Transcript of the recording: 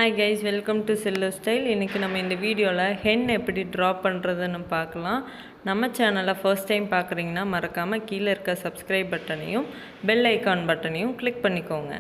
Hi guys, welcome to Sillu style. இன்னைக்கு நம்ம இந்த வீடியோல hen எப்படி draw பண்றதுன்னு பார்க்கலாம். நம்ம சேனலை first time பார்க்கறீங்கன்னா மறக்காம கீழ இருக்க subscribe பட்டனையும் bell icon பட்டனையும் click பண்ணிக்கோங்க.